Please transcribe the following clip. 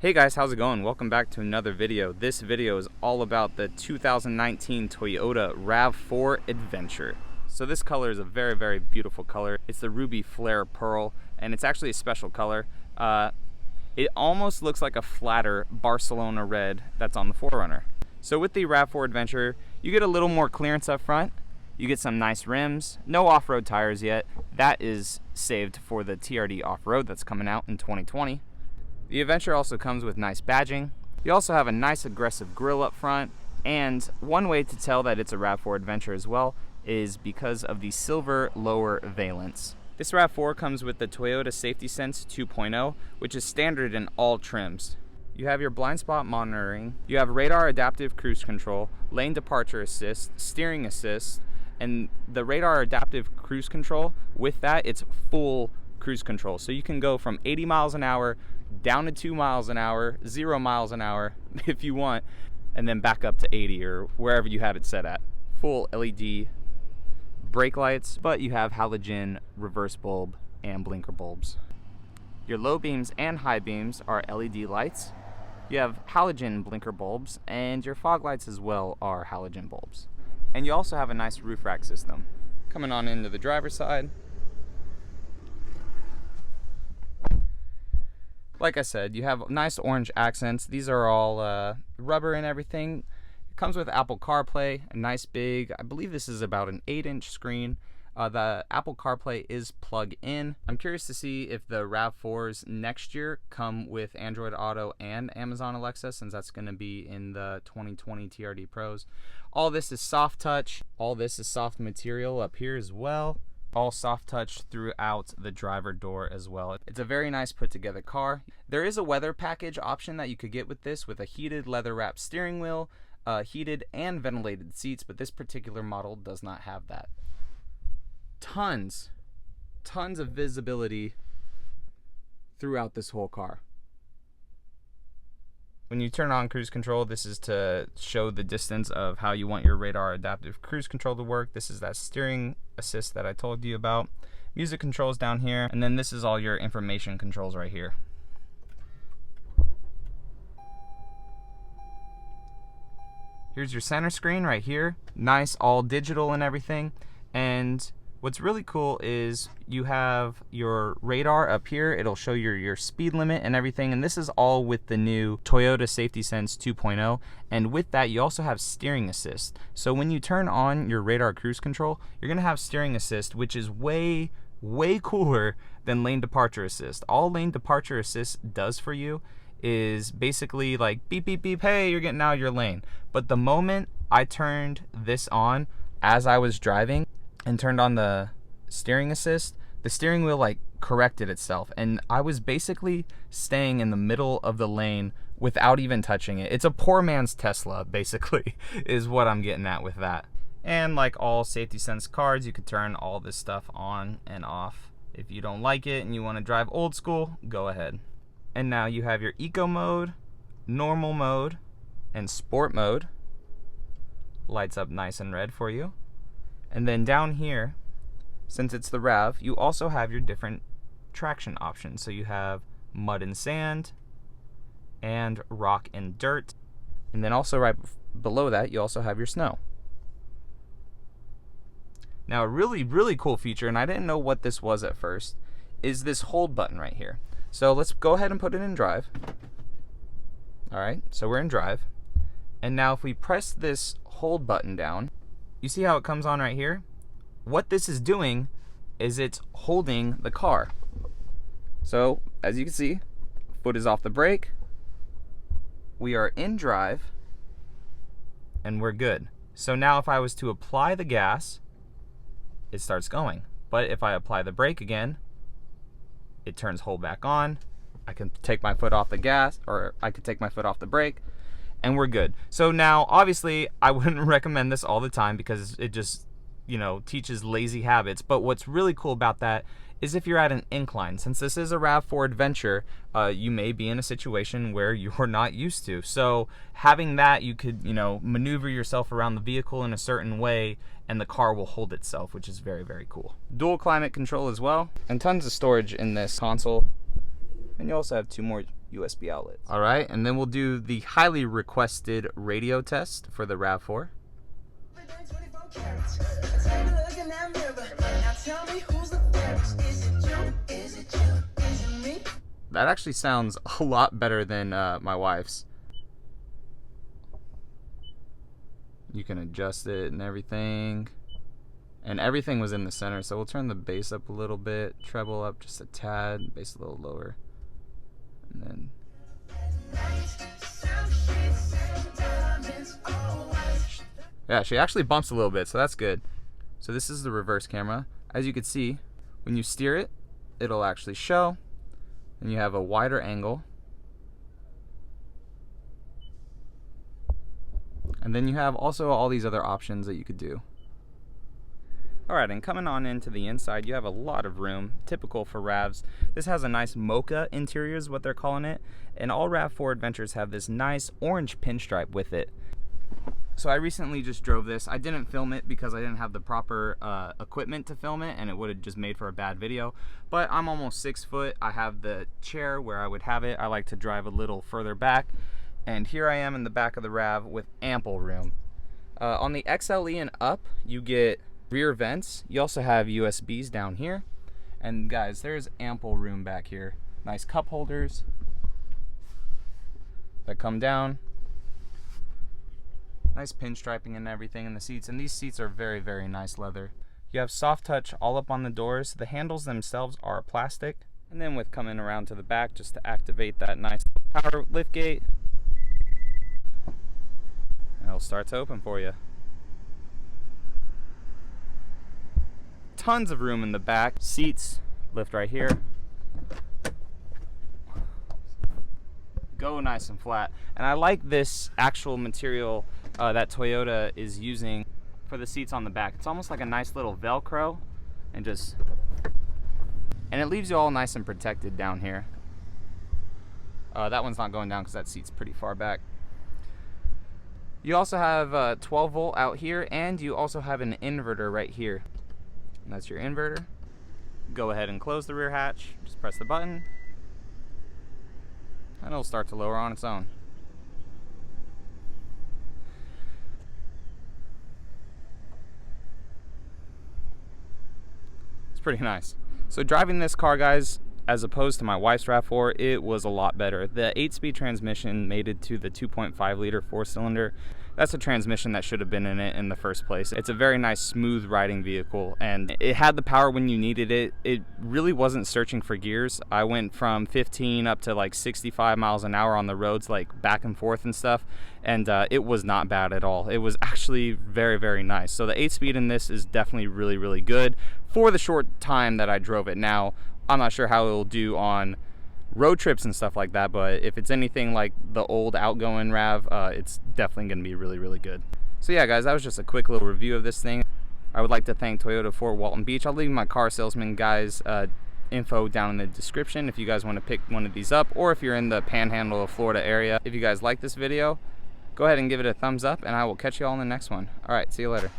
Hey guys, how's it going? Welcome back to another video. This video is all about the 2019 Toyota Rav4 Adventure. So this color is a very, very beautiful color. It's the ruby flare pearl, and it's actually a special color. It almost looks like a flatter Barcelona red that's on the 4Runner. So with the Rav4 Adventure, you get a little more clearance up front. You get some nice rims, no off-road tires yet. That is saved for the TRD off-road that's coming out in 2020. The Adventure also comes with nice badging. You also have a nice aggressive grille up front, and one way to tell that it's a Rav4 Adventure as well is because of the silver lower valence. This Rav4 comes with the Toyota Safety Sense 2.0, which is standard in all trims. You have your blind spot monitoring, you have radar adaptive cruise control, lane departure assist, steering assist, and the radar adaptive cruise control, with that it's full cruise control. So you can go from 80 miles an hour down to 2 miles an hour, 0 miles an hour if you want, and then back up to 80 or wherever you have it set at. Full LED brake lights, but you have halogen reverse bulb and blinker bulbs. Your low beams and high beams are LED lights. You have halogen blinker bulbs, and your fog lights as well are halogen bulbs. And you also have a nice roof rack system. Coming on into the driver's side. Like I said, you have nice orange accents. These are all rubber and everything. It comes with Apple CarPlay, a nice big, I believe this is about an 8-inch screen. The Apple CarPlay is plug-in. I'm curious to see if the RAV4s next year come with Android Auto and Amazon Alexa, since that's going to be in the 2020 TRD Pros. All this is soft touch. All this is soft material up here as well. All soft touch throughout the driver door as well. It's a very nice put together car. There is a weather package option that you could get with this, with a heated leather wrapped steering wheel, heated and ventilated seats, but this particular model does not have that. Tons of visibility throughout this whole car. When you turn on cruise control, this is to show the distance of how you want your radar adaptive cruise control to work. This is that steering assist that I told you about. Music controls down here, and then this is all your information controls right here. Here's your center screen right here. Nice, all digital and everything. And what's really cool is you have your radar up here. It'll show your speed limit and everything, and this is all with the new Toyota Safety Sense 2.0. And with that, you also have steering assist. So when you turn on your radar cruise control, you're gonna have steering assist, which is way cooler than lane departure assist. All lane departure assist does for you is basically like beep beep beep, hey, you're getting out of your lane. But the moment I turned this on as I was driving and turned on the steering assist, the steering wheel like corrected itself, and I was basically staying in the middle of the lane without even touching it. It's a poor man's Tesla, basically, is what I'm getting at with that. And like all Safety Sense cards, you can turn all this stuff on and off. If you don't like it and you want to drive old school, go ahead. And now you have your eco mode, normal mode, and sport mode. Lights up nice and red for you. And then down here, since it's the Rav, you also have your different traction options. So you have mud and sand, and rock and dirt. And then also right below that, you also have your snow. Now a really cool feature, and I didn't know what this was at first, is this hold button right here. So let's go ahead and put it in drive. Alright, so we're in drive. And now if we press this hold button down, you see how it comes on right here? What this is doing is it's holding the car. So, as you can see, foot is off the brake. We are in drive, and we're good. So now if I was to apply the gas, it starts going. But if I apply the brake again, it turns hold back on. I can take my foot off the gas, or I could take my foot off the brake, and we're good. So now, obviously, I wouldn't recommend this all the time because it just, you know, teaches lazy habits. But what's really cool about that is if you're at an incline. Since this is a RAV4 Adventure, you may be in a situation where you're not used to. So having that, you could, you know, maneuver yourself around the vehicle in a certain way, and the car will hold itself, which is very cool. Dual climate control as well, and tons of storage in this console. And you also have two more USB outlets. All right, and then we'll do the highly requested radio test for the Rav 4. That actually sounds a lot better than my wife's. You can adjust it and everything. And everything was in the center, so we'll turn the bass up a little bit, treble up just a tad, bass a little lower. And then yeah, she actually bumps a little bit, so that's good. So this is the reverse camera. As you can see, when you steer it, it'll actually show, and you have a wider angle. And then you have also all these other options that you could do. Alright, and coming on into the inside, you have a lot of room, typical for Ravs. This has a nice mocha interior is what they're calling it, and all Rav 4 Adventures have this nice orange pinstripe with it. So I recently just drove this. I didn't film it because I didn't have the proper equipment to film it, and it would have just made for a bad video. But I'm almost 6 foot. I have the chair where I would have it. I like to drive a little further back, and here I am in the back of the Rav with ample room. On the XLE and up, you get rear vents. You also have USBs down here, and guys, there's ample room back here. Nice cup holders that come down, nice pinstriping and everything in the seats, and these seats are very, very nice leather. You have soft touch all up on the doors. The handles themselves are plastic, and then with coming around to the back, just to activate that nice power lift gate, it'll start to open for you. Tons of room in the back. Seats lift right here. Go nice and flat. And I like this actual material that Toyota is using for the seats on the back. It's almost like a nice little Velcro, and it leaves you all nice and protected down here. That one's not going down because that seat's pretty far back. You also have 12 volt out here, and you also have an inverter right here. And that's your inverter. Go ahead and close the rear hatch. Just press the button, and it'll start to lower on its own. It's pretty nice. So driving this car, guys, as opposed to my wife's Rav 4, it was a lot better. The 8-speed transmission mated to the 2.5 liter 4-cylinder. That's a transmission that should have been in it in the first place. It's a very nice, smooth riding vehicle, and it had the power when you needed it. It really wasn't searching for gears. I went from 15 up to like 65 miles an hour on the roads, like back and forth and stuff, and it was not bad at all. It was actually very, very nice. So the 8-speed in this is definitely really, really good for the short time that I drove it. Now, I'm not sure how it'll do on road trips and stuff like that, but if it's anything like the old outgoing Rav, it's definitely going to be really, really good. So yeah, guys, that was just a quick little review of this thing. I would like to thank Toyota for Walton Beach. I'll leave my car salesman guys info down in the description if you guys want to pick one of these up, or if you're in the panhandle of Florida area. If you guys like this video, go ahead and give it a thumbs up, and I will catch you all in the next one. All right, see you later.